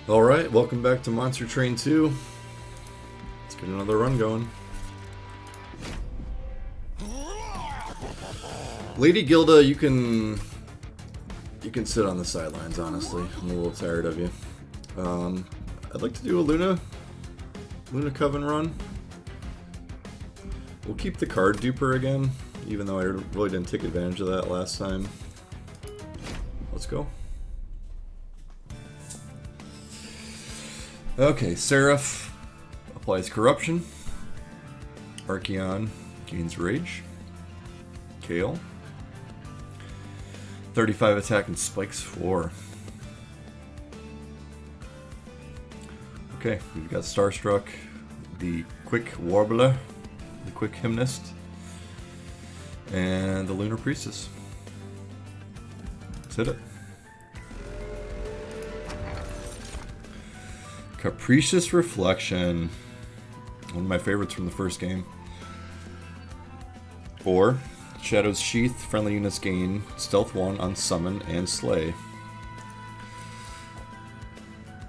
Alright, welcome back to Monster Train 2. Let's get another run going. Lady Gilda, you can sit on the sidelines, honestly. I'm a little tired of you. I'd like to do a Luna Coven run. We'll keep the card duper again, even though I really didn't take advantage of that last time. Let's go. Okay, Seraph applies Corruption. Archeon gains Rage. Kale. 35 attack and spikes 4. Okay, we've got Starstruck, the Quick Warbler, the Quick Hymnist, and the Lunar Priestess. Let's hit it. Capricious Reflection. One of my favorites from the first game. 4. Shadow's Sheath. Friendly units gain Stealth 1 on Summon and Slay.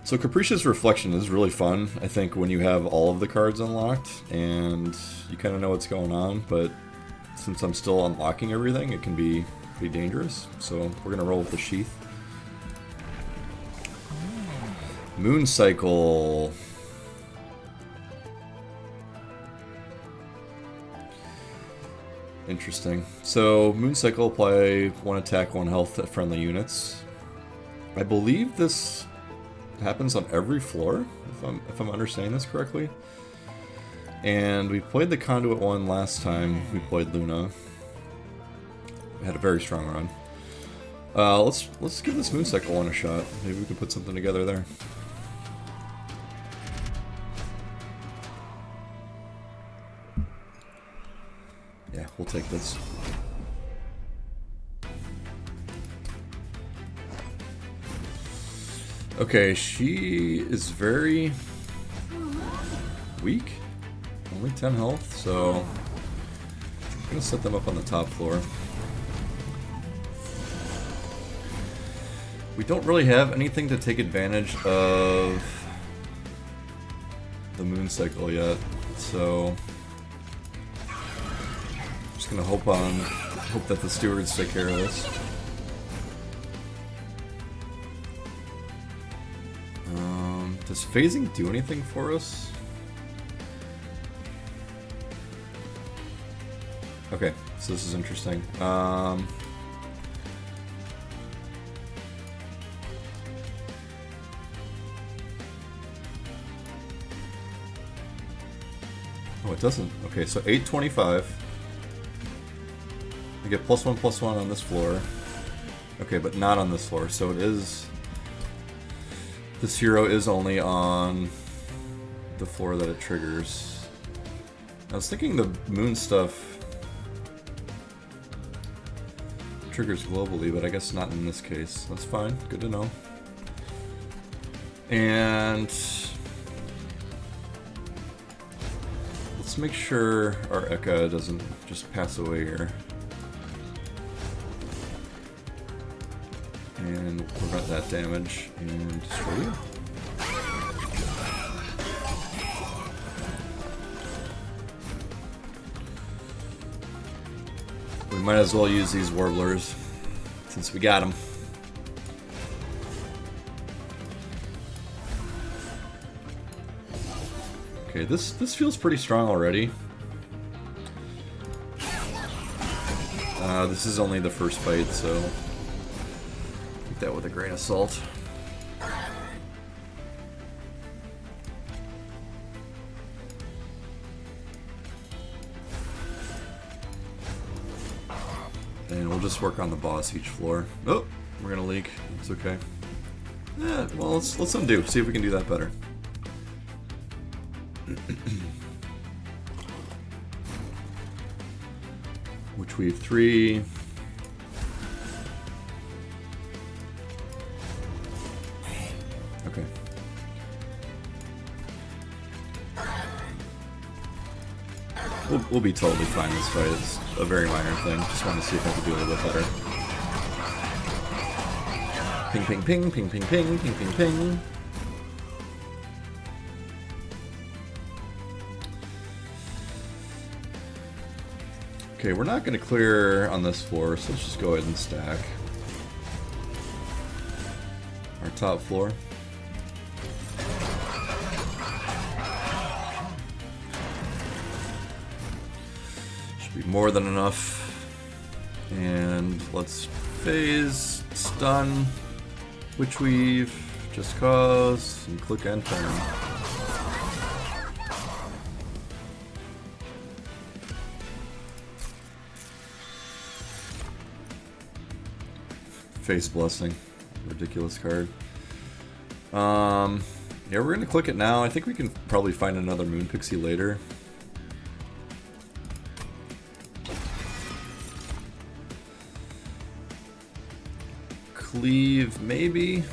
So Capricious Reflection is really fun, I think, when you have all of the cards unlocked and you kind of know what's going on, but since I'm still unlocking everything, it can be pretty dangerous. So we're going to roll with the Sheath. Moon Cycle. Interesting. So Moon Cycle, apply 1 attack, 1 health at friendly units. I believe this happens on every floor, if I'm understanding this correctly. And we played the Conduit one last time we played Luna. We had a very strong run. Let's give this Moon Cycle one a shot. Maybe we can put something together there. Yeah, we'll take this. Okay, she is very weak. Only 10 health, so I'm gonna set them up on the top floor. We don't really have anything to take advantage of the Moon Cycle yet, so gonna hope that the stewards take care of this. Does phasing do anything for us? Okay, so this is interesting. Oh, it doesn't. Okay, so 825. I get +1/+1 on this floor. Okay, but not on this floor. So it is... This hero is only on the floor that it triggers. I was thinking the moon stuff triggers globally, but I guess not in this case. That's fine. Good to know. And... let's make sure our Eka doesn't just pass away here. And prevent that damage and destroy you. We might as well use these warblers since we got them. Okay, this feels pretty strong already. This is only the first fight, so that with a grain of salt. And we'll just work on the boss each floor. Oh, we're gonna leak. It's okay. Yeah, well, let's undo. See if we can do that better. Which we have 3. Okay. We'll be totally fine this fight. It's a very minor thing. Just want to see if I can do a little bit better. Ping, ping, ping, ping, ping, ping, ping, ping, ping. Okay, we're not going to clear on this floor, so let's just go ahead and stack our top floor. Should be more than enough. And let's phase, stun, witch weave, just cause, and click end turn. Face blessing, ridiculous card. Yeah, we're gonna click it now. I think we can probably find another Moon Pixie later. Cleave, maybe.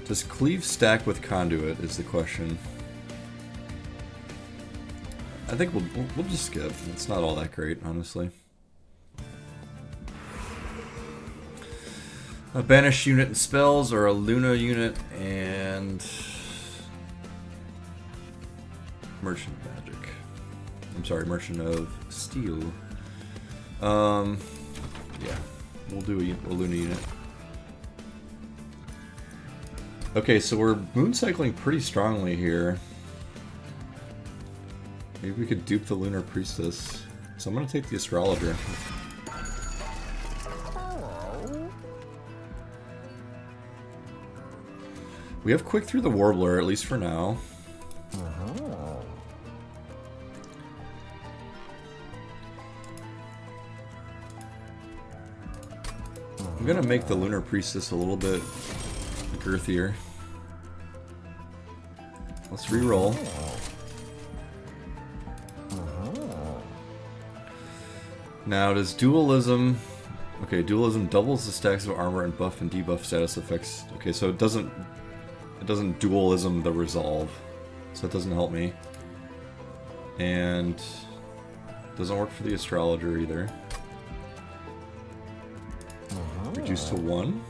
Does Cleave stack with Conduit is the question. I think we'll just skip. It's not all that great, honestly. A Banish unit and spells, or a Luna unit and Merchant Magic. I'm sorry, Merchant of Steel. Yeah, we'll do a Luna unit. Okay, so we're moon cycling pretty strongly here. Maybe we could dupe the Lunar Priestess. So I'm gonna take the Astrologer. We have Quick through the Warbler, at least for now. I'm gonna make the Lunar Priestess a little bit girthier. Let's re-roll. Now, does Dualism... Okay, Dualism doubles the stacks of armor and buff and debuff status effects. Okay, so it doesn't Dualism the Resolve. So it doesn't help me. And... doesn't work for the Astrologer either. Reduced to 1.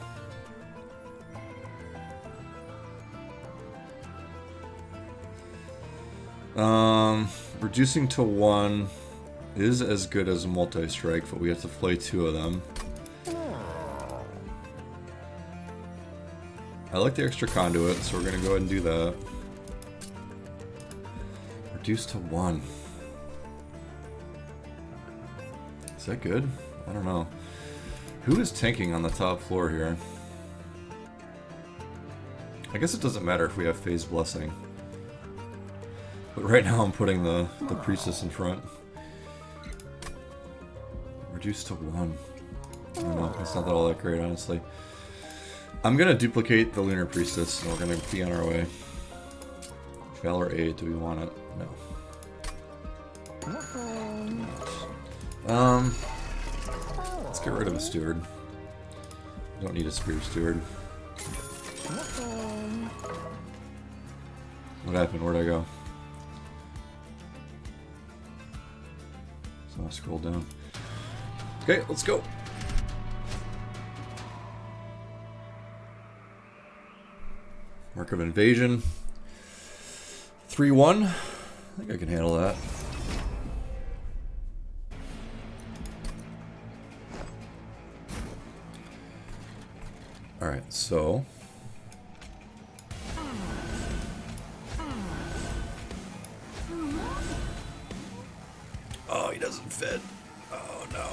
Reducing to 1 is as good as a multi-strike, but we have to play 2 of them. I like the extra conduit, so we're gonna go ahead and do that. Reduce to 1. Is that good? I don't know. Who is tanking on the top floor here? I guess it doesn't matter if we have Phase Blessing. But right now I'm putting the Priestess in front. Reduced to 1. I don't know, it's not all that great, honestly. I'm gonna duplicate the Lunar Priestess and we're gonna be on our way. Valor 8, do we want it? No. Let's get rid of a Steward. Don't need a Spear Steward. What happened? Where'd I go? So I'll scroll down. Okay, let's go. Mark of Invasion. 3-1. I think I can handle that. Alright, so... Oh, he doesn't fit. Oh, no.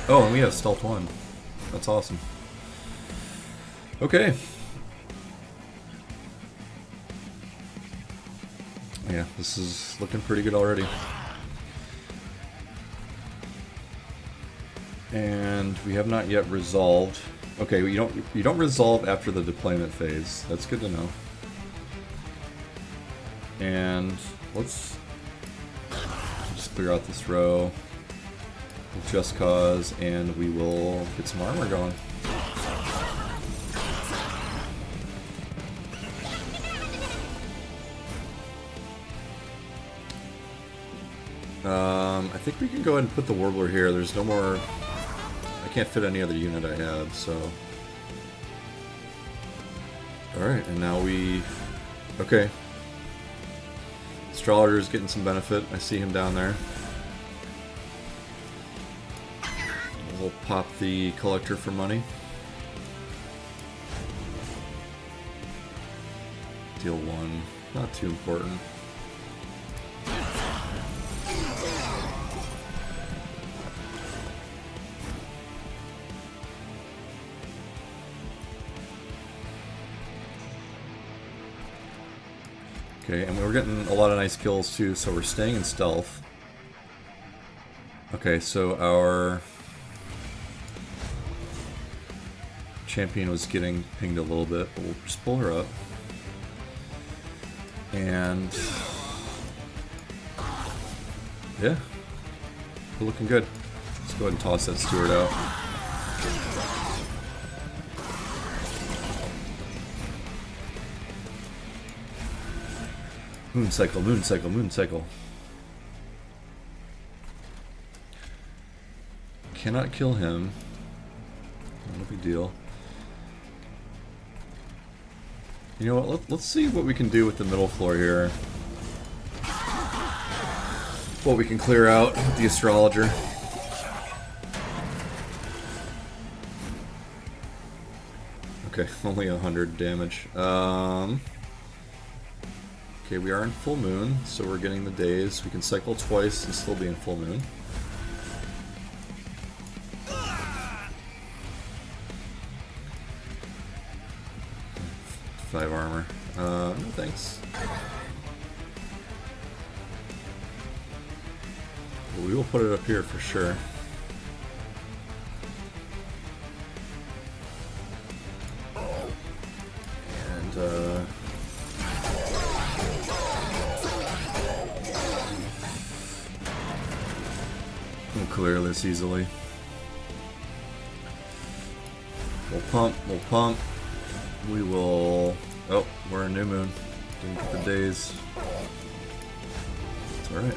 Oh, and we have Stealth 1. That's awesome. Okay. Yeah, this is looking pretty good already. And we have not yet resolved. Okay, you don't resolve after the deployment phase. That's good to know. And let's just clear out this row with Just Cause, and we will get some armor going. I think we can go ahead and put the Warbler here. There's no more... I can't fit any other unit I have, so... Alright, and now we... Okay. Astrologer's getting some benefit. I see him down there. We'll pop the collector for money. Deal 1. Not too important. Okay, and we're getting a lot of nice kills too, so we're staying in stealth. Okay, so our champion was getting pinged a little bit, but we'll just pull her up. And yeah, we're looking good. Let's go ahead and toss that steward out. Moon cycle, moon cycle, moon cycle. Cannot kill him. No big deal. You know what, let's see what we can do with the middle floor here. What we can clear out with the astrologer. Okay, only 100 damage. Okay, we are in full moon, so we're getting the days. We can cycle twice and still be in full moon. Five armor. No thanks. Well, we will put it up here for sure. And, we'll clear this easily. We'll pump, we'll pump. We will... Oh, we're in new moon. Didn't get the days. It's alright.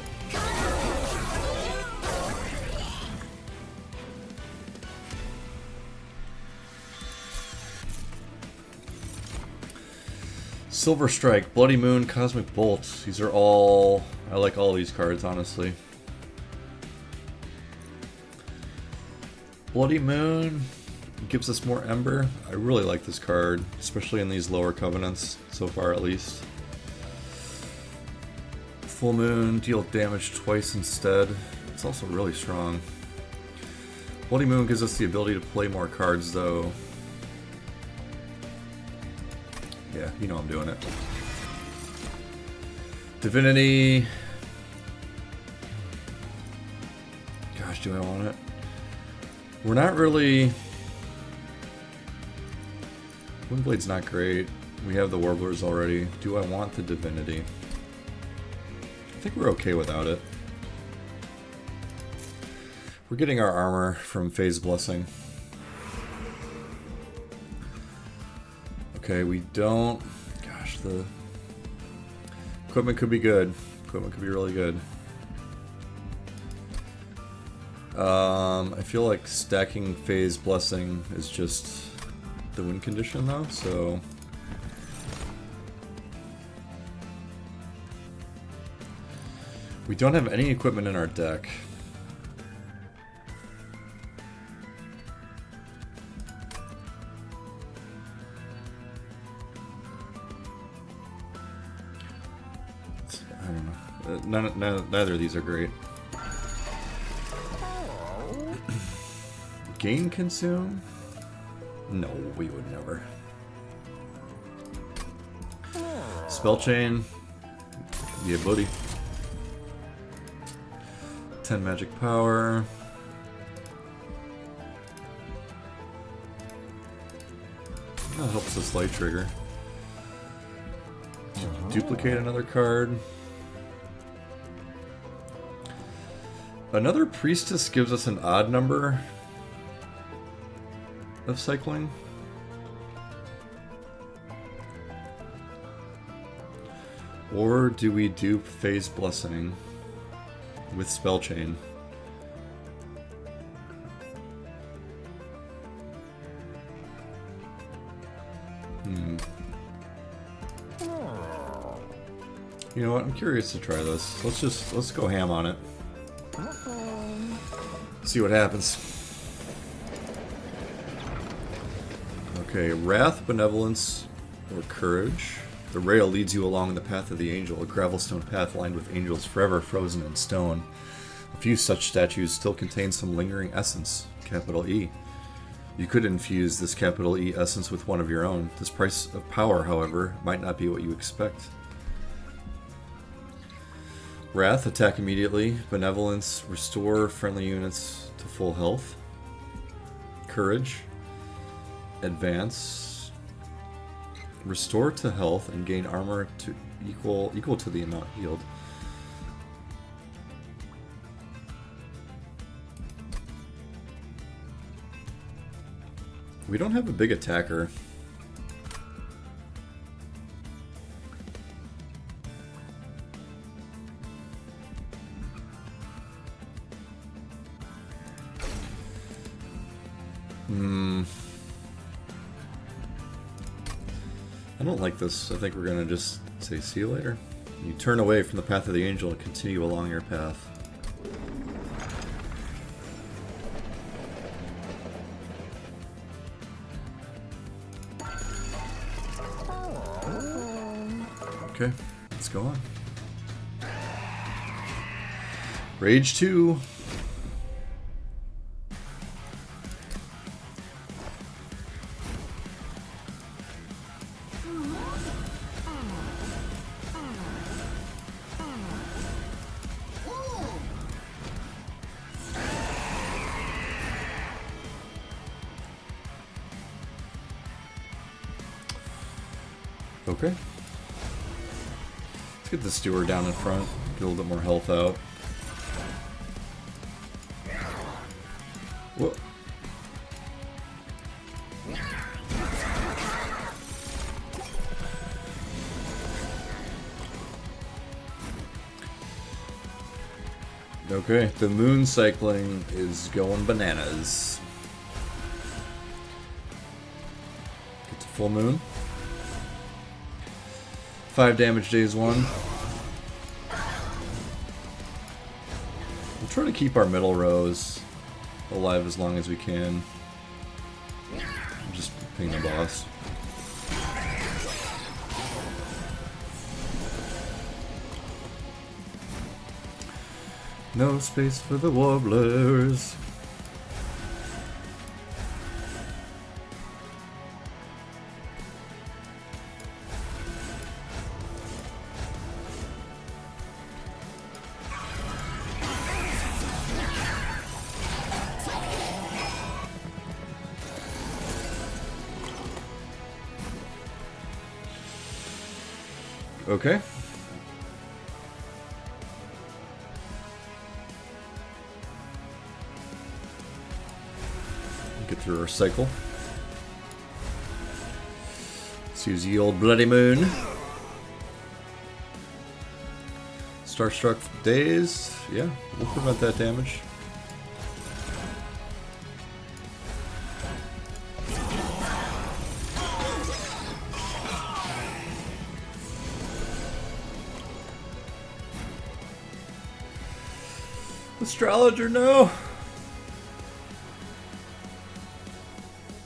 Silver Strike, Bloody Moon, Cosmic Bolt. These are all... I like all these cards, honestly. Bloody Moon gives us more Ember. I really like this card, especially in these lower covenants, so far at least. Full Moon, deal damage twice instead. It's also really strong. Bloody Moon gives us the ability to play more cards, though. Yeah, you know I'm doing it. Divinity. Gosh, do I want it? We're not really... Windblade's not great. We have the Warblers already. Do I want the Divinity? I think we're okay without it. We're getting our armor from Phase Blessing. Okay, we don't... Gosh, the equipment could be good. Equipment could be really good. I feel like stacking Phase Blessing is just the win condition though, so... We don't have any equipment in our deck. I don't know. Neither of these are great. Gain consume? No, we would never. Spell chain. Yeah, buddy. 10 magic power. That helps us light trigger. Duplicate another card. Another priestess gives us an odd number of cycling. Or do we dupe Phase Blessing with Spell Chain? You know what? I'm curious to try this. Let's go ham on it. See what happens. Okay, Wrath, Benevolence, or Courage. The rail leads you along the path of the angel, a gravelstone path lined with angels forever frozen in stone. A few such statues still contain some lingering essence, capital E. You could infuse this capital E essence with one of your own. This price of power, however, might not be what you expect. Wrath, attack immediately. Benevolence, restore friendly units to full health. Courage, advance, restore to health and gain armor to equal to the amount healed. We don't have a big attacker. I don't like this. I think we're gonna just say see you later. You turn away from the path of the angel and continue along your path. Okay, let's go on. Rage 2. Okay. Let's get the steward down in front, get a little bit more health out. Whoa. Okay, the moon cycling is going bananas. Get to full moon. 5 damage days 1. We'll try to keep our middle rows alive as long as we can. Just ping the boss. No space for the warblers. Okay. Get through our cycle. Let's use the old Bloody Moon. Starstruck Daze. Yeah, we'll prevent that damage. Astrologer, no!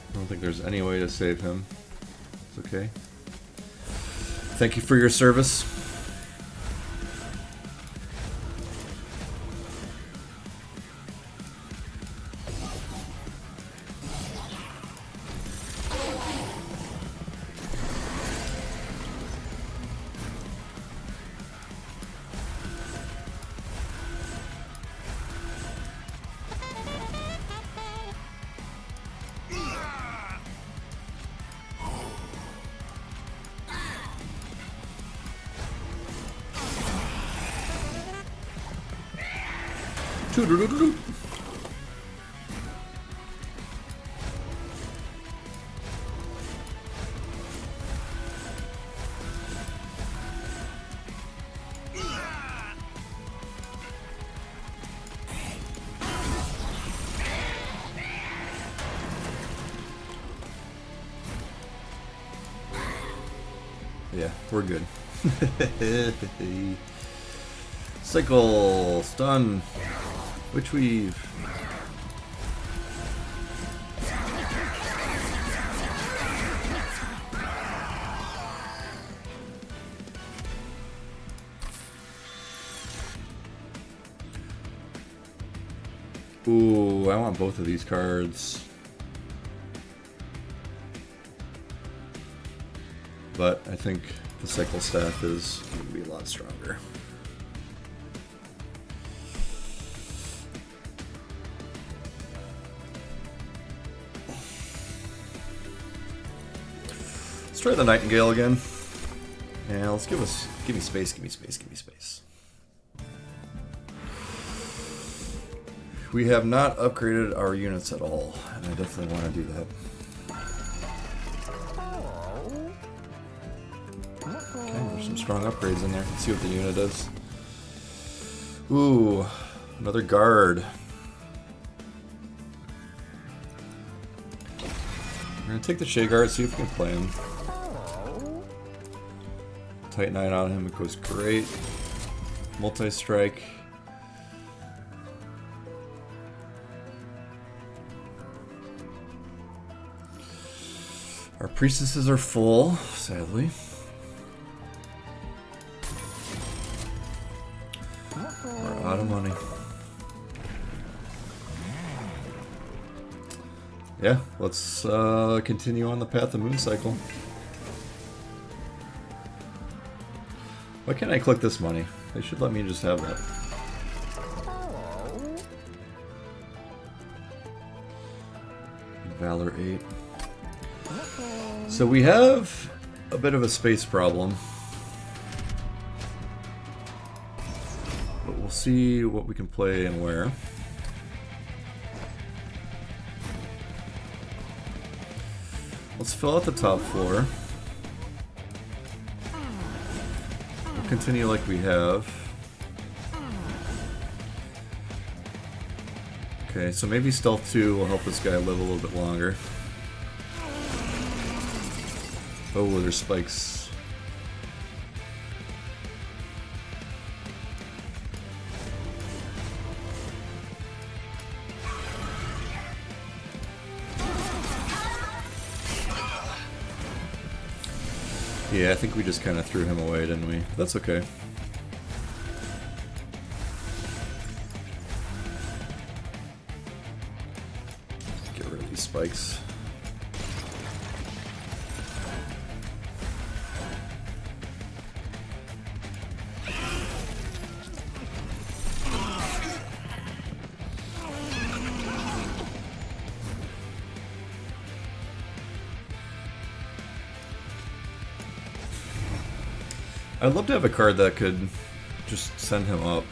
I don't think there's any way to save him. It's okay. Thank you for your service. Yeah, we're good. Cycle, stun, witch weave. Ooh, I want both of these cards. But I think the cycle staff is going to be a lot stronger. Let's try the Nightingale again. Yeah, let's give me space, give me space, give me space. We have not upgraded our units at all, and I definitely want to do that. Okay, there's some strong upgrades in there. Let's see what the unit does. Ooh, another guard. We're gonna take the Shea Guard, see if we can play him. Tight 9 on him, it goes great. Multi-strike. Our priestesses are full, sadly. We're out of money. Yeah, let's continue on the path of Moon Cycle. Why can't I click this money? They should let me just have that. Valor 8. So we have a bit of a space problem. But we'll see what we can play and where. Let's fill out the top floor. We'll continue like we have. Okay, so maybe Stealth 2 will help this guy live a little bit longer. Oh, there's spikes. Yeah, I think we just kind of threw him away, didn't we? That's okay. Get rid of these spikes. I'd love to have a card that could just send him up.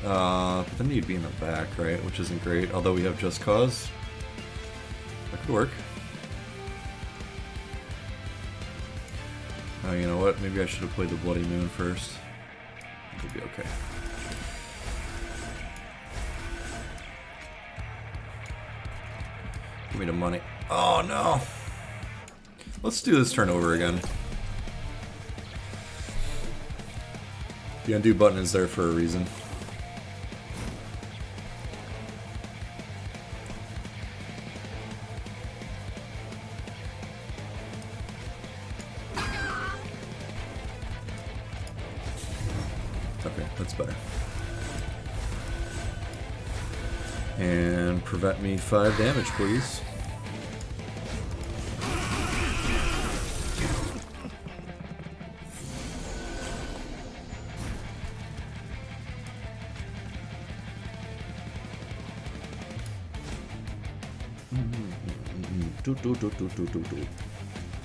But then he'd be in the back, right? Which isn't great, although we have Just Cause. That could work. Oh, you know what? Maybe I should have played the Bloody Moon first. It would be okay. Give me the money. Oh, no! Let's do this turn over again. The undo button is there for a reason. Okay, that's better. And prevent me 5 damage, please.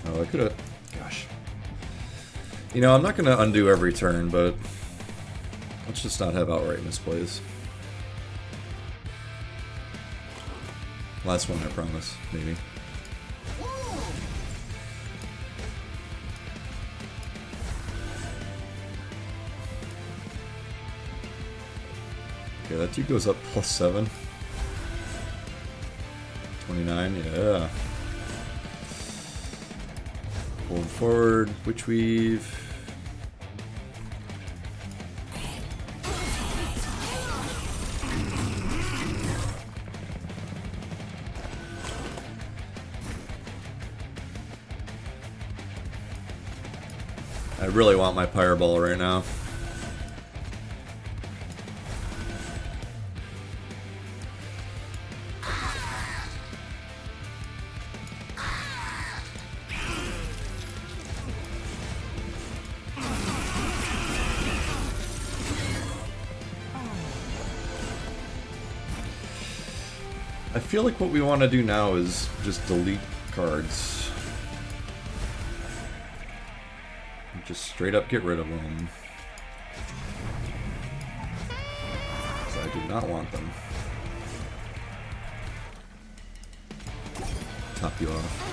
Oh, I could have... Gosh. You know, I'm not going to undo every turn, but... Let's just not have outright misplays. Last one, I promise. Maybe. Okay, that 2 goes up +7. 29, yeah. Hold forward, Witch Weave. really want my Pyreball right now. I feel like what we want to do now is just delete cards. Just straight up get rid of them. So I do not want them. Top you off.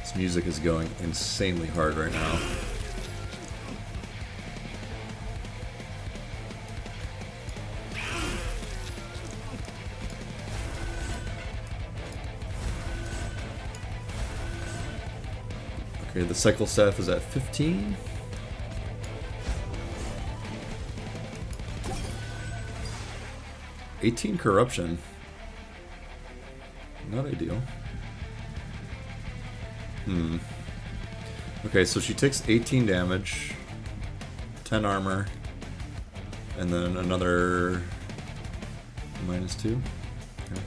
This music is going insanely hard right now. Okay, the cycle staff is at 15. $18 corruption. Not ideal. Okay, so she takes 18 damage, 10 armor, and then another -2. Okay.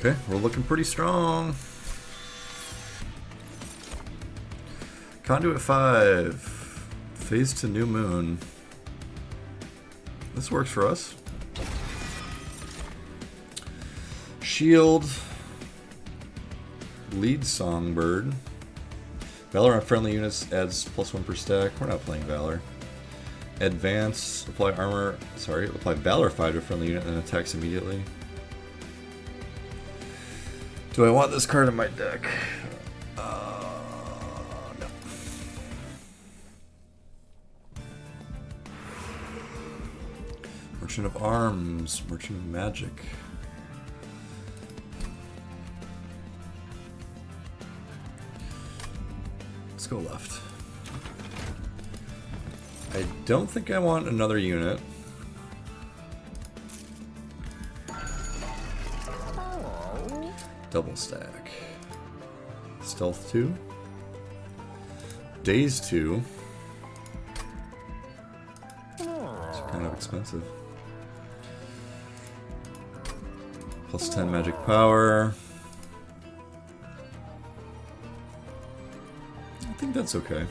Okay, we're looking pretty strong. Conduit 5. Phase to New Moon. This works for us. Shield. Lead Songbird. Valor on friendly units adds +1 per stack. We're not playing Valor. Advance. Apply armor. Sorry, apply Valor 5 to a friendly unit and attacks immediately. Do I want this card in my deck? No. Merchant of Arms, Merchant of Magic. Let's go left. I don't think I want another unit. Double stack. Stealth 2. Daze 2. It's kind of expensive. +10 magic power. I think that's okay.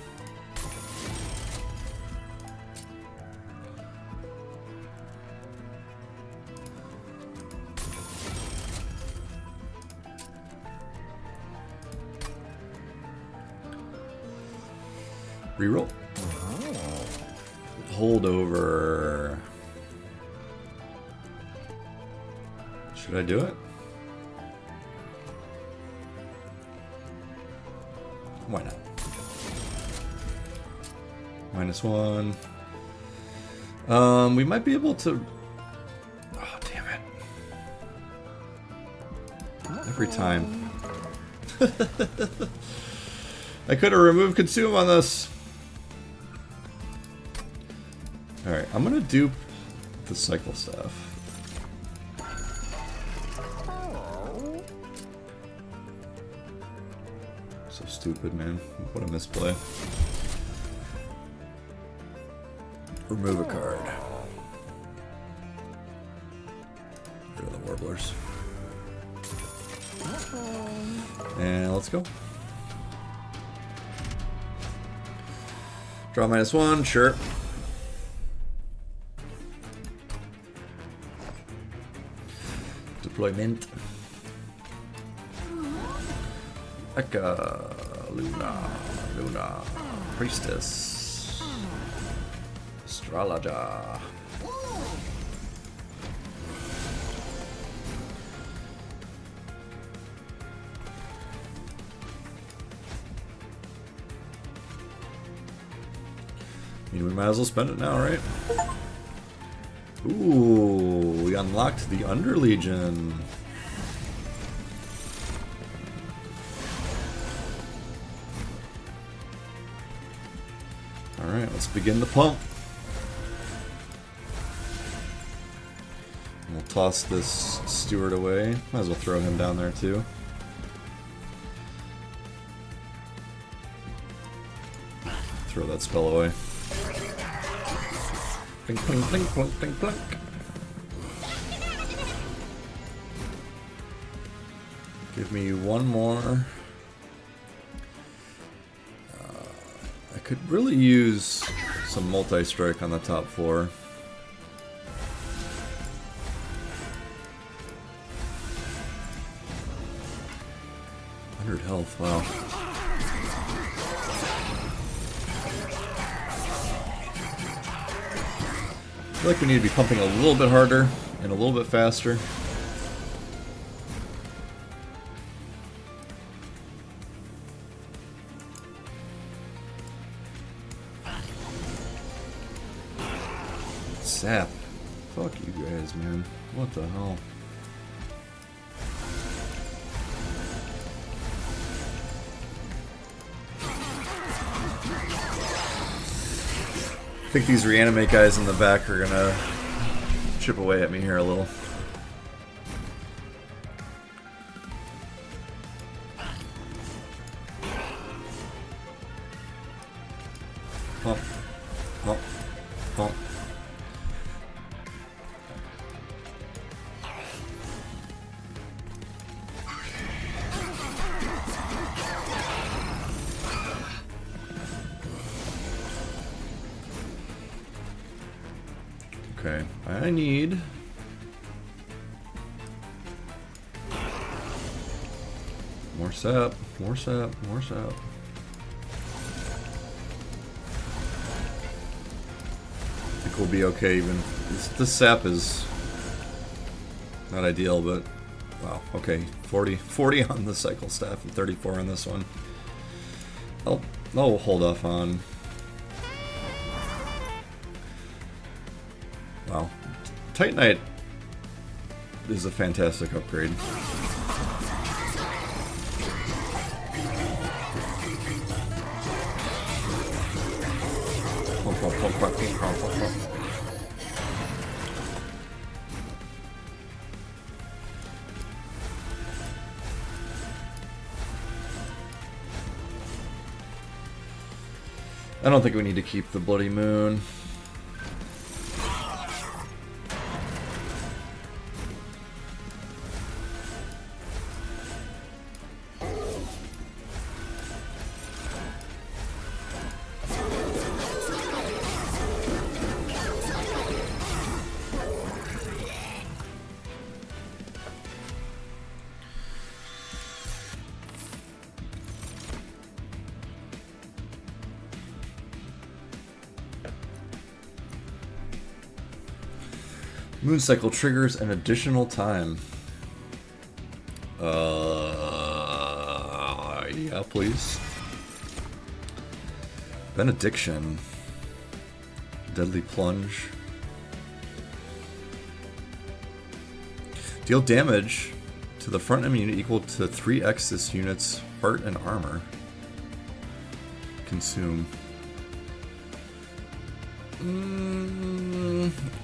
Reroll. Hold over. Should I do it? Why not? -1. We might be able to. Oh, damn it. Every time. I could have removed consume on this. Alright, I'm gonna dupe the cycle staff. So stupid, man. What a misplay. Remove a card. Rid of the warblers. And let's go. Draw -1, sure. Deployment. Eka, Luna, Priestess, Astrologer. mean, we might as well spend it now, right? Ooh, we unlocked the Underlegion. Alright, let's begin the pump. We'll toss this steward away. Might as well throw him down there too. Throw that spell away. Blink, blink, blink, blink, blink, blink. Give me one more. I could really use some multi-strike on the top floor. Health, wow. I feel like we need to be pumping a little bit harder and a little bit faster. Sap. Fuck you guys, man. What the hell? I think these reanimate guys in the back are gonna chip away at me here a little. Pump, pump, pump. Okay, I need more sap, more sap, more sap. I think we'll be okay even. This sap is not ideal, but wow, okay. 40 on the cycle staff and 34 on this one. I'll hold off on. Wow. Titanite is a fantastic upgrade. I don't think we need to keep the Bloody Moon. Moon cycle triggers an additional time. Yeah, please. Benediction. Deadly plunge. Deal damage to the front enemy unit equal to 3x this unit's heart and armor. Consume.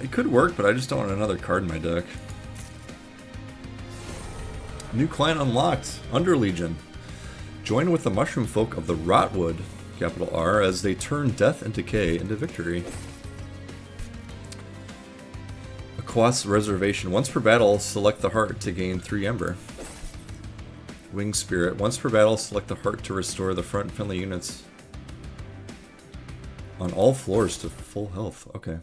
It could work, but I just don't want another card in my deck. New clan unlocked. Underlegion. Join with the mushroom folk of the Rotwood, capital R, as they turn death and decay into victory. Aquas Reservation. Once per battle, select the heart to gain 3 ember. Wing Spirit. Once per battle, select the heart to restore the front friendly units on all floors to full health. Okay.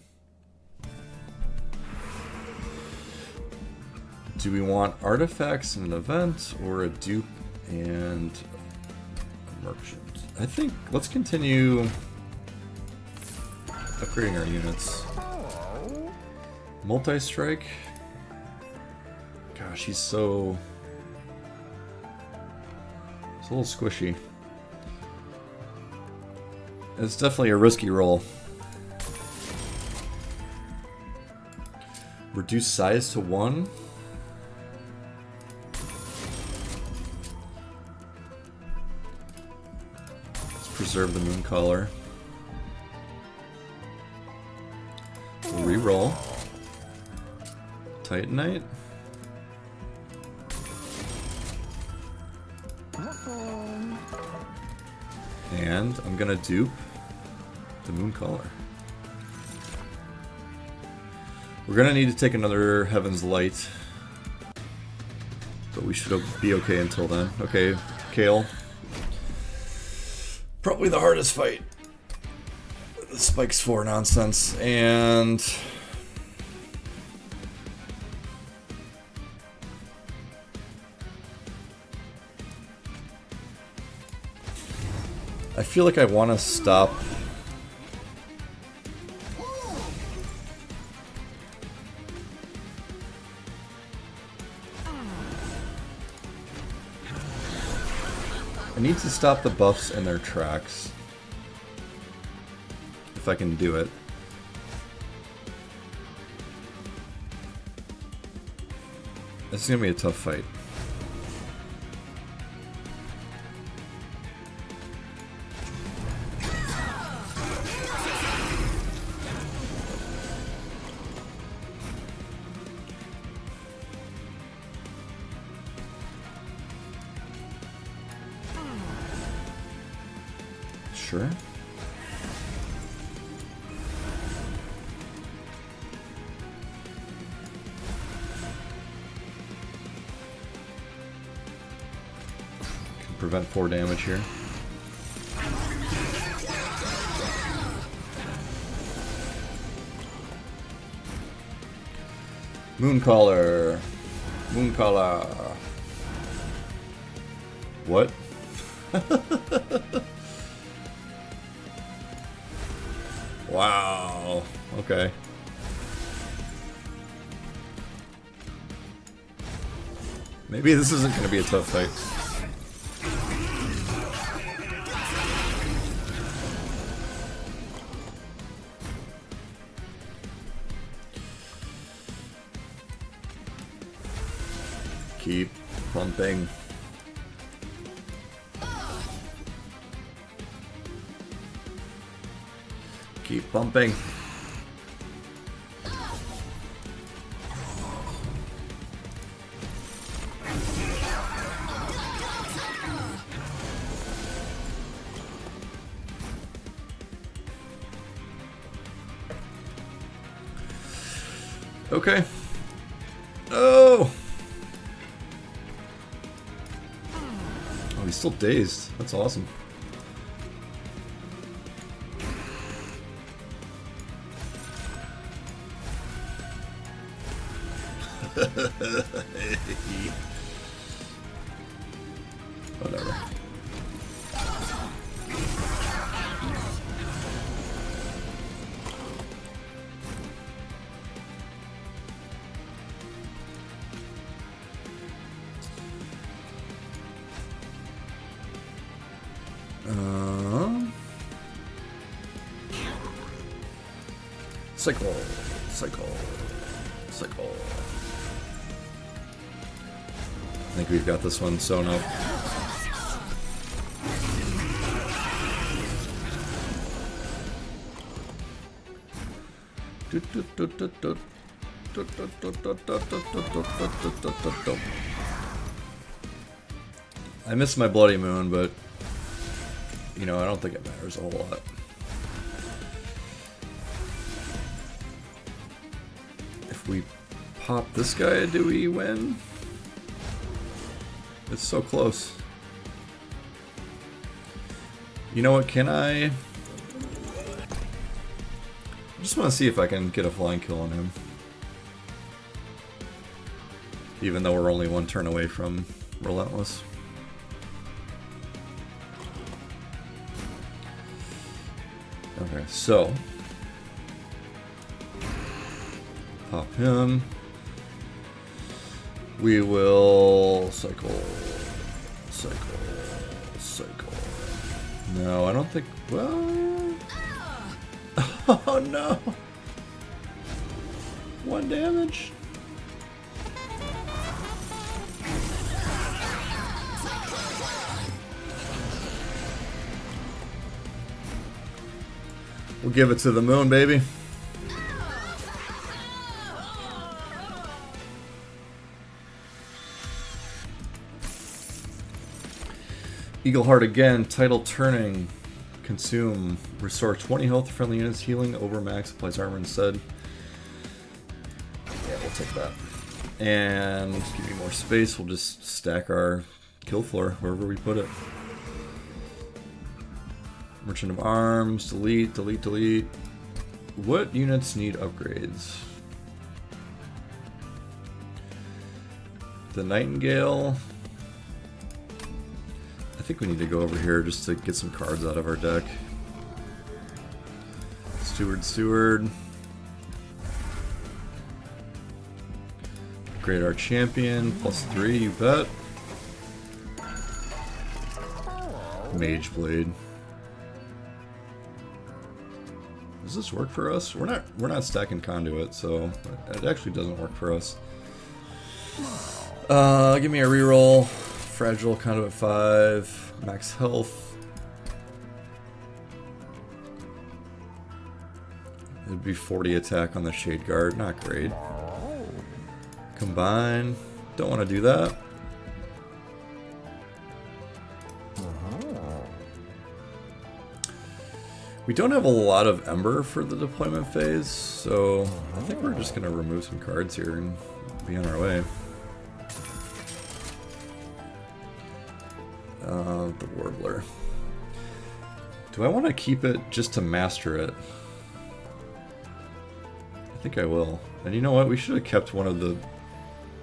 Do we want artifacts in an event or a dupe and a merchant? I think let's continue upgrading our units. Multi-strike. Gosh, he's so... It's a little squishy. It's definitely a risky roll. Reduce size to 1. Let's preserve the moon color. Reroll. Titanite. And I'm gonna dupe the moon color. We're gonna need to take another Heaven's Light, but we should be okay until then. Okay, Kale. Probably the hardest fight. The Spikes 4 nonsense, and I feel like I want to stop. I need to stop the buffs in their tracks. If I can do it. This is gonna be a tough fight. Sure. Can prevent 4 damage here. Mooncaller. Mooncaller. What? Wow. Okay. Maybe this isn't going to be a tough fight. Keep pumping. Keep pumping. Okay. Oh! Oh, he's still dazed. That's awesome. Whatever. Cycle, cycle, cycle. I think we've got this one sewn up. I miss my Bloody Moon, but you know, I don't think it matters a whole lot. If we pop this guy, do we win? It's so close. You know what, can I just want to see if I can get a flying kill on him. Even though we're only 1 turn away from Relentless. Okay, so pop him. We will cycle, cycle, cycle. No, I don't think. Well, oh no! 1 damage. We'll give it to the moon, baby. Eagle Heart again, title turning, consume, restore 20 health to friendly units, healing over max, applies armor instead. Yeah, we'll take that. And give me more space, we'll just stack our kill floor wherever we put it. Merchant of Arms, delete, delete, delete. What units need upgrades? The Nightingale. I think we need to go over here just to get some cards out of our deck. Steward. Upgrade our champion, +3, you bet. Mage Blade. Does this work for us? We're not stacking conduit, so it actually doesn't work for us. Give me a reroll. Fragile conduit 5, max health. It'd be 40 attack on the Shade Guard, not great. Combine, don't want to do that. We don't have a lot of Ember for the deployment phase, so I think we're just going to remove some cards here and be on our way. The Warbler. Do I want to keep it just to master it? I think I will. And you know what? We should have kept one of the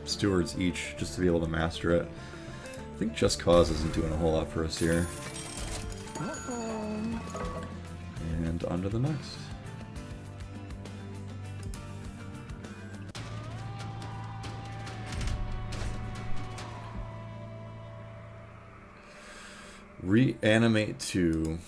stewards each just to be able to master it. I think Just Cause isn't doing a whole lot for us here. And on to the next. Reanimate 2.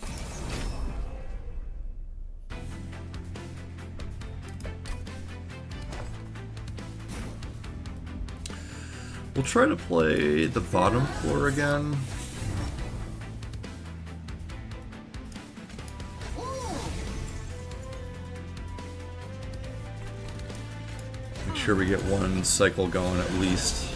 We'll try to play the bottom floor again. Make sure we get one cycle going at least.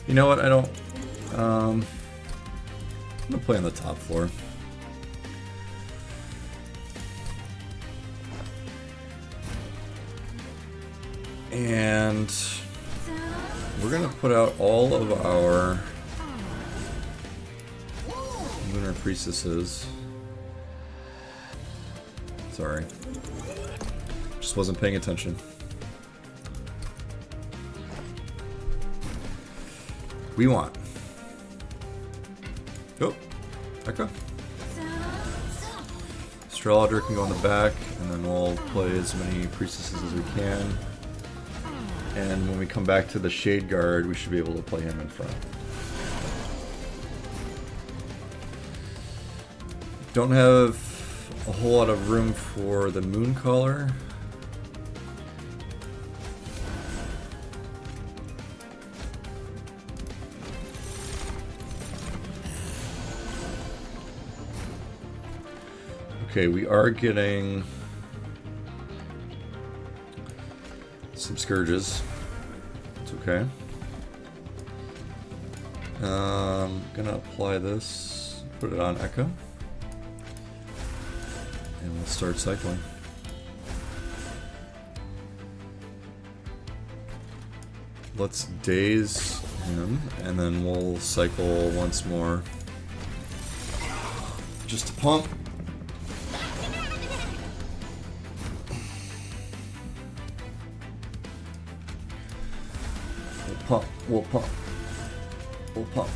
You know what? I don't. I'm gonna play on the top floor. And we're gonna put out all of our Lunar Priestesses. Sorry. Just wasn't paying attention. We want. Oh, Echo. Astrologer can go in the back, and then we'll play as many priestesses as we can. And when we come back to the Shade Guard, we should be able to play him in front. Don't have a whole lot of room for the Mooncaller. Okay, we are getting some Scourges. It's okay. Gonna apply this, put it on Echo, and we'll start cycling. Let's daze him, and then we'll cycle once more. Just to pump. We'll pump. We'll pump.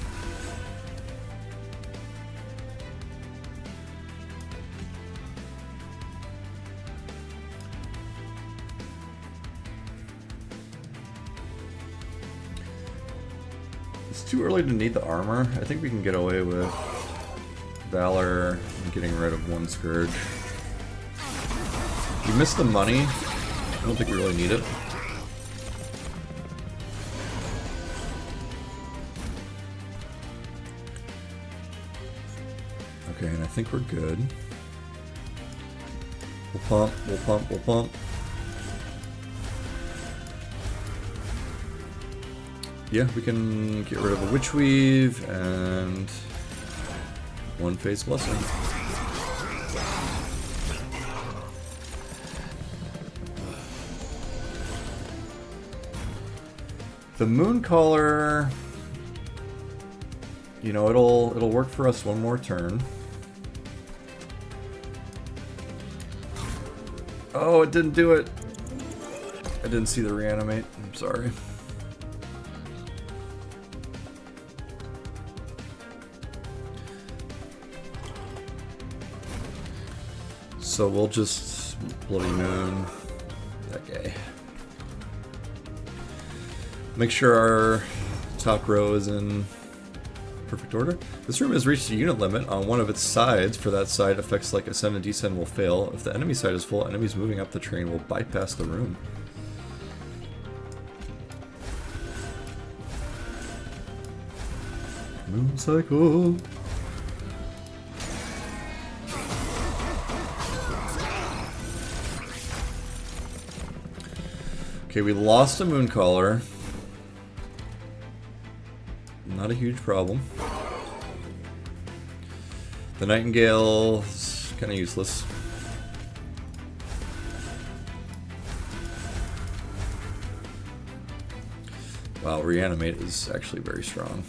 It's too early to need the armor. I think we can get away with Valor and getting rid of one Scourge. We missed the money. I don't think we really need it. Okay, and I think we're good. We'll pump, we'll pump, we'll pump. Yeah, we can get rid of a Witch Weave and one Phase Blessing. The Mooncaller, you know, it'll work for us one more turn. Oh, it didn't do it. I didn't see the reanimate. I'm sorry. So we'll just Bloody Moon that guy. Make sure our top row is in perfect order. This room has reached a unit limit on one of its sides. For that side, effects like Ascend and Descend will fail. If the enemy side is full, enemies moving up the train will bypass the room. Moon cycle. Okay, we lost a Mooncaller. Not a huge problem. The Nightingale is kind of useless. Wow, Reanimate is actually very strong.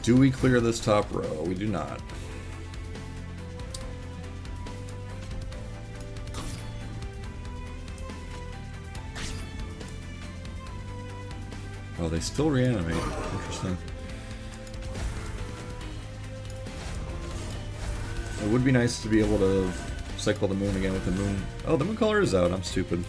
Do we clear this top row? We do not. Oh, they still reanimate. Interesting. It would be nice to be able to cycle the moon again with the moon. Oh, the Mooncaller is out. I'm stupid.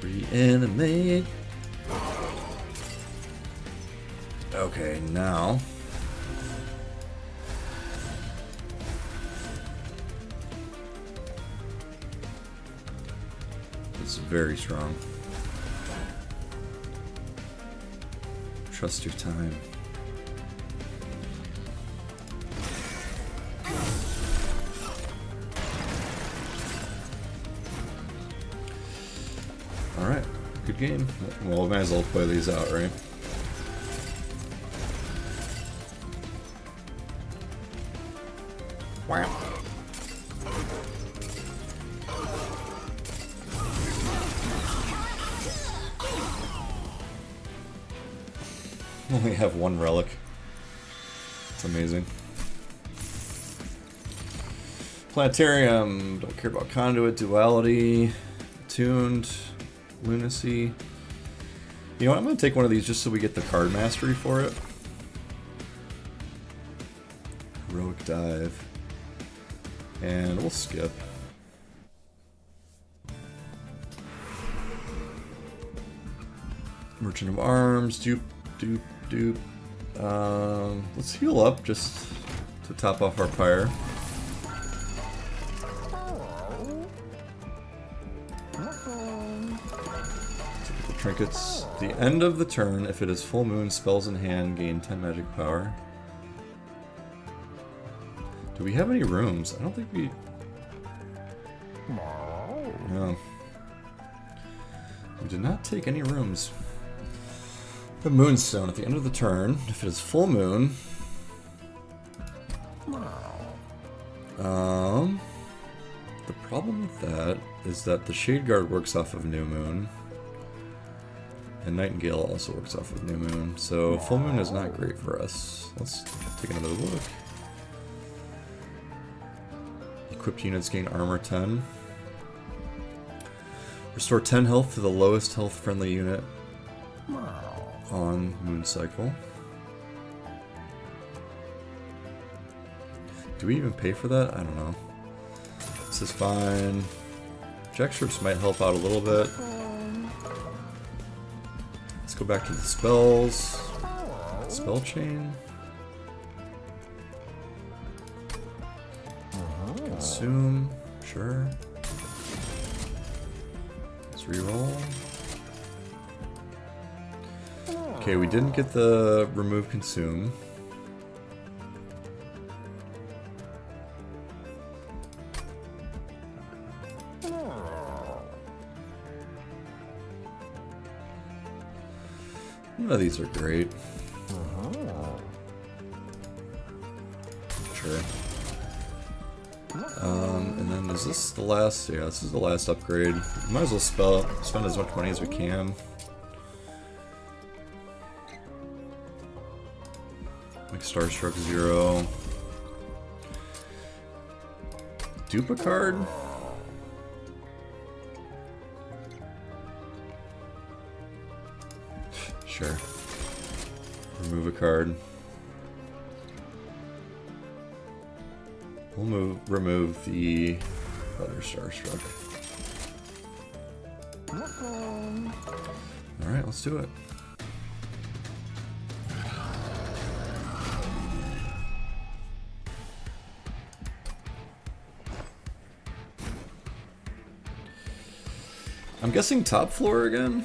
Reanimate. Okay, now. It's very strong. Trust your time. Alright, good game. Well, we might as well play these out, right? Wow. Only have one relic. It's amazing. Planetarium. Don't care about Conduit, Duality, Attuned, Lunacy. You know what? I'm going to take one of these just so we get the card mastery for it. Heroic Dive. And we'll skip. Merchant of Arms. Dupe. Let's heal up just to top off our pyre. Take the trinkets. The end of the turn, if it is full moon, spells in hand gain 10 magic power. Do we have any rooms? I don't think we... No. We did not take any rooms. The Moonstone at the end of the turn, if it is full moon. The problem with that is that the Shade Guard works off of New Moon. And Nightingale also works off of New Moon. So full moon is not great for us. Let's take another look. Equipped units gain armor 10. Restore 10 health to the lowest health friendly unit on Moon Cycle. Do we even pay for that? I don't know. This is fine. Jack strips might help out a little bit. Let's go back to the spells. Spell chain. Consume. Sure. Let's reroll. Okay, we didn't get the remove consume. None of these are great. Sure. And then is this the last? Yeah, this is the last upgrade. Might as well spend as much money as we can. Like Starstruck 0. Dupe a card? Sure. Remove a card. We'll remove the other Starstruck. Alright, let's do it. I'm guessing top floor again?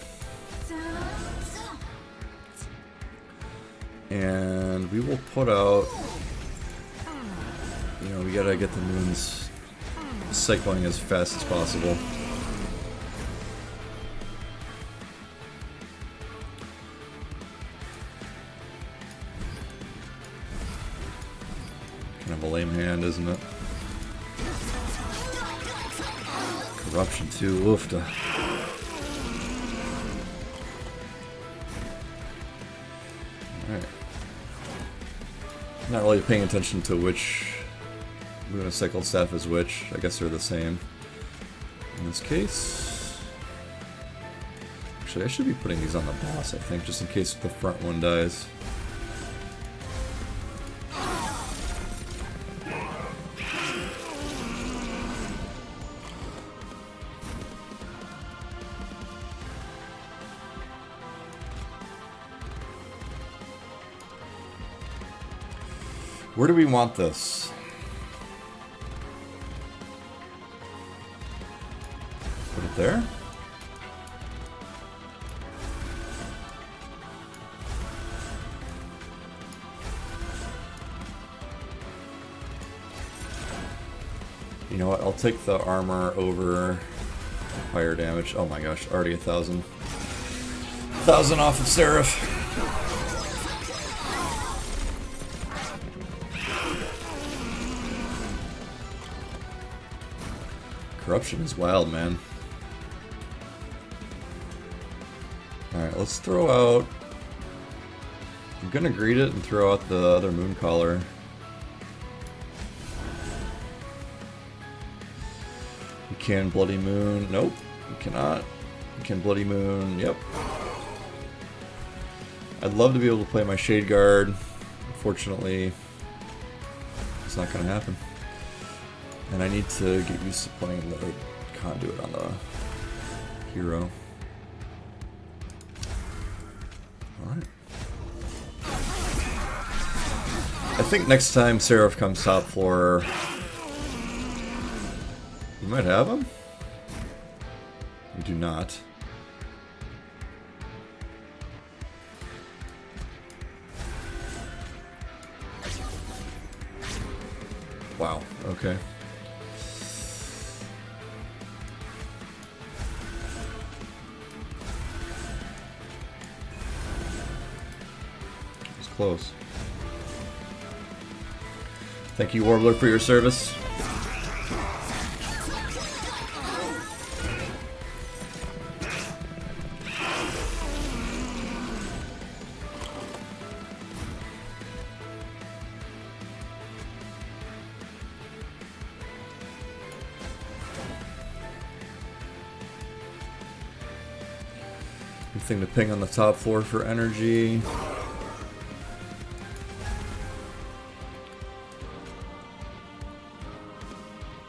And we will put out... You know, we gotta get the moons cycling as fast as possible. Kind of a lame hand, isn't it? Corruption too, oofta. Alright. Not really paying attention to which Lunacycle staff is which. I guess they're the same. In this case... Actually, I should be putting these on the boss, I think, just in case the front one dies. Where do we want this? Put it there? You know what? I'll take the armor over fire damage. Oh my gosh, already 1,000. 1,000 off of Seraph. Corruption is wild, man. Alright, let's throw out... I'm gonna greet it and throw out the other moon collar. You can Bloody Moon. Nope, you cannot. You can Bloody Moon. Yep. I'd love to be able to play my Shade Guard. Unfortunately, it's not gonna happen. And I need to get used to playing the conduit on the hero. Alright. I think next time Seraph comes top floor, you might have him? You do not. Wow, okay. Close. Thank you, Warbler, for your service. Anything to ping on the top floor for energy.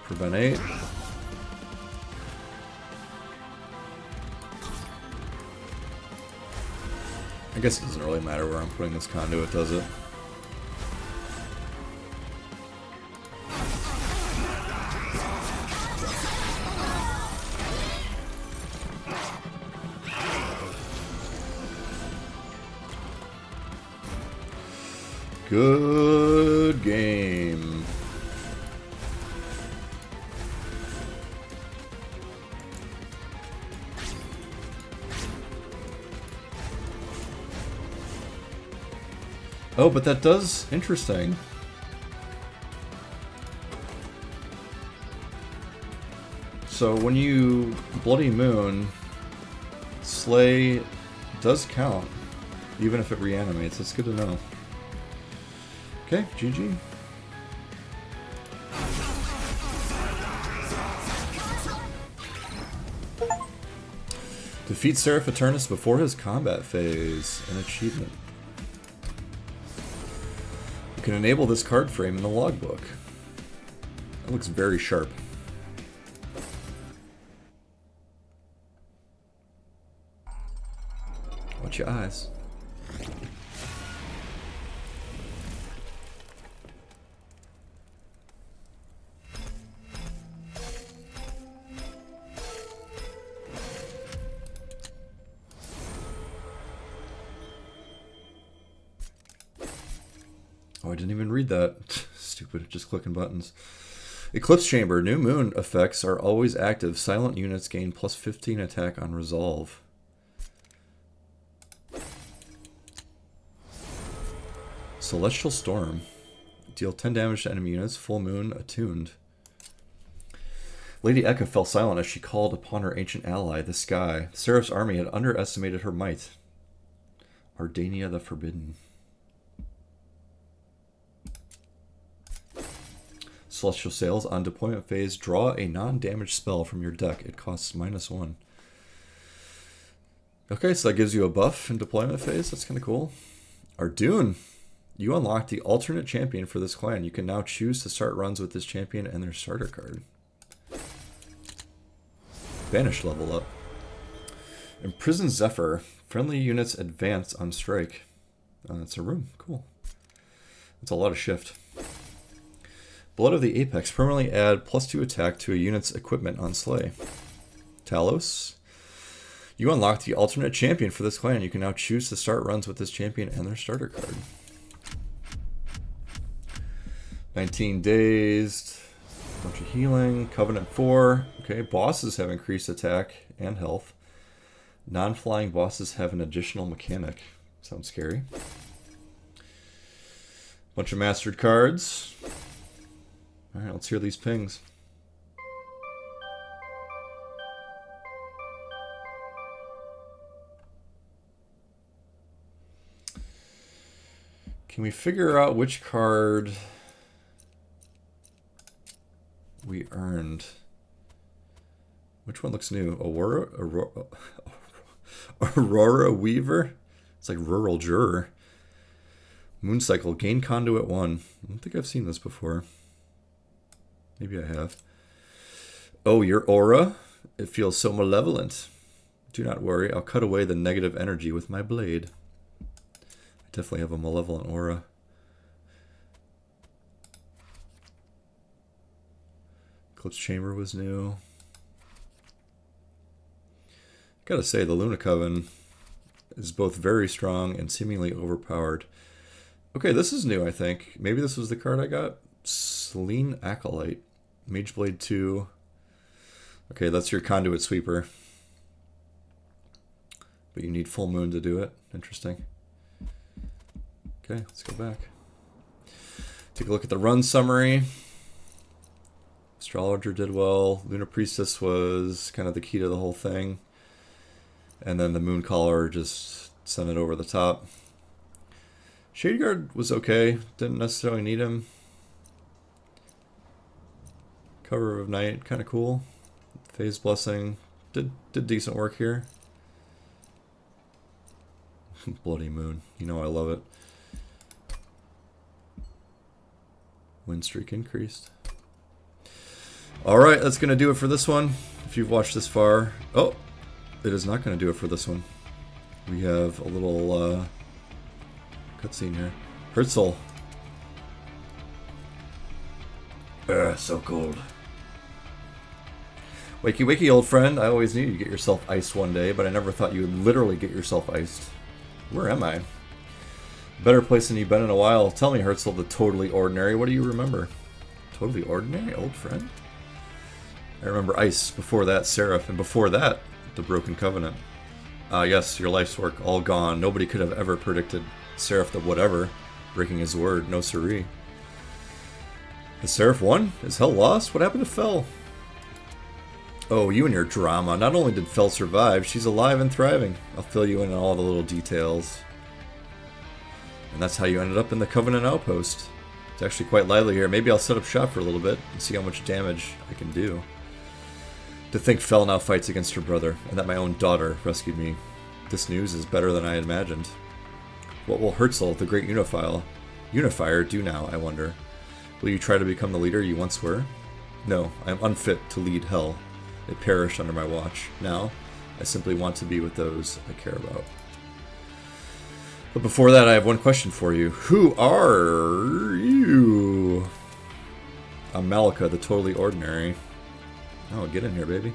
Prevent 8. I guess it doesn't really matter where I'm putting this conduit, does it? Good game. Oh, but that does... Interesting. So when you Bloody Moon, Slay does count, even if it reanimates. That's good to know. Okay, GG. Defeat Seraph Eternus before his combat phase. An achievement. You can enable this card frame in the logbook. That looks very sharp. Watch your eyes. Oh, I didn't even read that. Stupid, just clicking buttons. Eclipse Chamber. New moon effects are always active. Silent units gain plus 15 attack on resolve. Celestial Storm. Deal 10 damage to enemy units. Full moon attuned. Lady Eka fell silent as she called upon her ancient ally, the sky. The Seraph's army had underestimated her might. Ardania the Forbidden. Celestial Sails. On deployment phase, draw a non-damage spell from your deck. It costs -1. Okay, so that gives you a buff in deployment phase. That's kind of cool. Ardune. You unlock the alternate champion for this clan. You can now choose to start runs with this champion and their starter card. Banish level up. Imprisoned Zephyr. Friendly units advance on strike. That's a room. Cool. That's a lot of shift. Blood of the Apex. Permanently add +2 attack to a unit's equipment on Slay. Talos. You unlock the alternate champion for this clan. You can now choose to start runs with this champion and their starter card. 19 Dazed. Bunch of healing. Covenant 4. Okay, bosses have increased attack and health. Non-flying bosses have an additional mechanic. Sounds scary. Bunch of mastered cards. Alright, let's hear these pings. Can we figure out which card we earned? Which one looks new? Aurora Weaver? It's like Rural Juror. Mooncycle. Gain Conduit 1. I don't think I've seen this before. Maybe I have. Oh, your aura? It feels so malevolent. Do not worry. I'll cut away the negative energy with my blade. I definitely have a malevolent aura. Eclipse Chamber was new. Gotta say, the Luna Coven is both very strong and seemingly overpowered. Okay, this is new, I think. Maybe this was the card I got. Selene Acolyte. Mageblade 2. Okay, that's your Conduit Sweeper. But you need full moon to do it. Interesting. Okay, let's go back. Take a look at the run summary. Astrologer did well. Lunar Priestess was kind of the key to the whole thing. And then the Moon Caller just sent it over the top. Shadeguard was okay. Didn't necessarily need him. Cover of Night, kind of cool. Phase Blessing did decent work here. Bloody moon. You know I love it. Win streak increased. Alright, that's going to do it for this one. If you've watched this far... Oh! It is not going to do it for this one. We have a little cutscene here. Herzl. So cold. Wakey wakey, old friend. I always knew you'd get yourself iced one day, but I never thought you would literally get yourself iced. Where am I? Better place than you've been in a while. Tell me, Herzl, the totally ordinary. What do you remember? Totally ordinary, old friend? I remember ice. Before that, Seraph. And before that, the Broken Covenant. Ah, yes, your life's work, all gone. Nobody could have ever predicted Seraph the whatever, breaking his word. No siree. Has Seraph won? Is Hell lost? What happened to Fel? Oh, you and your drama. Not only did Fel survive, she's alive and thriving. I'll fill you in on all the little details. And that's how you ended up in the Covenant outpost. It's actually quite lively here. Maybe I'll set up shop for a little bit and see how much damage I can do. To think Fel now fights against her brother, and that my own daughter rescued me. This news is better than I had imagined. What will Herzl, the great unifier, do now, I wonder? Will you try to become the leader you once were? No, I am unfit to lead Hell. It perished under my watch. Now, I simply want to be with those I care about. But before that, I have one question for you. Who are you? I'm Malika, the totally ordinary. Oh, get in here, baby.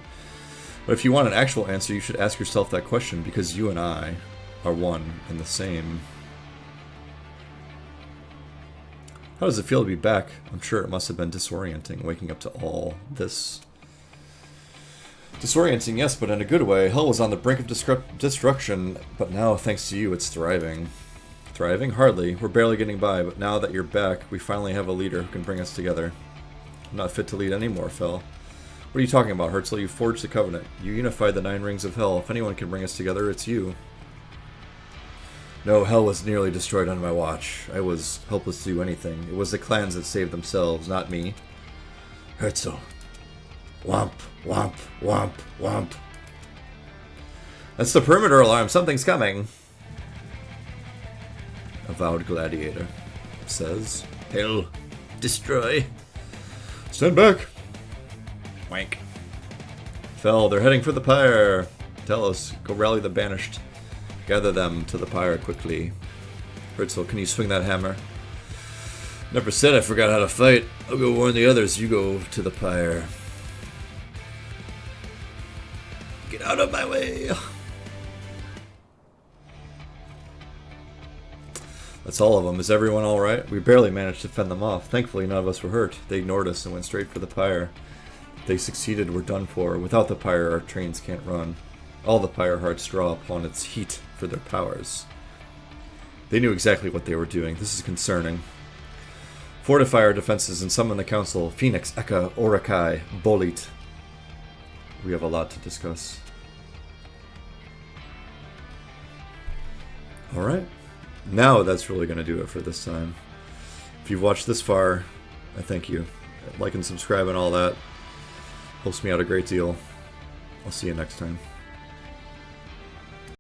But if you want an actual answer, you should ask yourself that question, because you and I are one and the same. How does it feel to be back? I'm sure it must have been disorienting, waking up to all this. Disorienting, yes, but in a good way. Hell was on the brink of destruction, but now, thanks to you, it's thriving. Thriving? Hardly. We're barely getting by, but now that you're back, we finally have a leader who can bring us together. I'm not fit to lead anymore, Fel. What are you talking about, Herzl? You forged the Covenant. You unified the 9 rings of Hell. If anyone can bring us together, it's you. No, Hell was nearly destroyed on my watch. I was helpless to do anything. It was the clans that saved themselves, not me. Herzl. Womp, womp, womp, womp. That's the perimeter alarm. Something's coming. Avowed gladiator says, Hell, destroy. Stand back. Wank. Fel, they're heading for the pyre. Tell us, go rally the banished. Gather them to the pyre quickly. Herzl, can you swing that hammer? Never said I forgot how to fight. I'll go warn the others. You go to the pyre. Get out of my way. That's all of them. Is everyone alright? We barely managed to fend them off. Thankfully, none of us were hurt. They ignored us and went straight for the pyre. If they succeeded, we're done for. Without the pyre, our trains can't run. All the pyre hearts draw upon its heat for their powers. They knew exactly what they were doing. This is concerning. Fortify our defenses and summon the council. Phoenix, Eka, Orakai, Bolit. We have a lot to discuss. Alright. Now that's really going to do it for this time. If you've watched this far, I thank you. Like and subscribe and all that. Helps me out a great deal. I'll see you next time.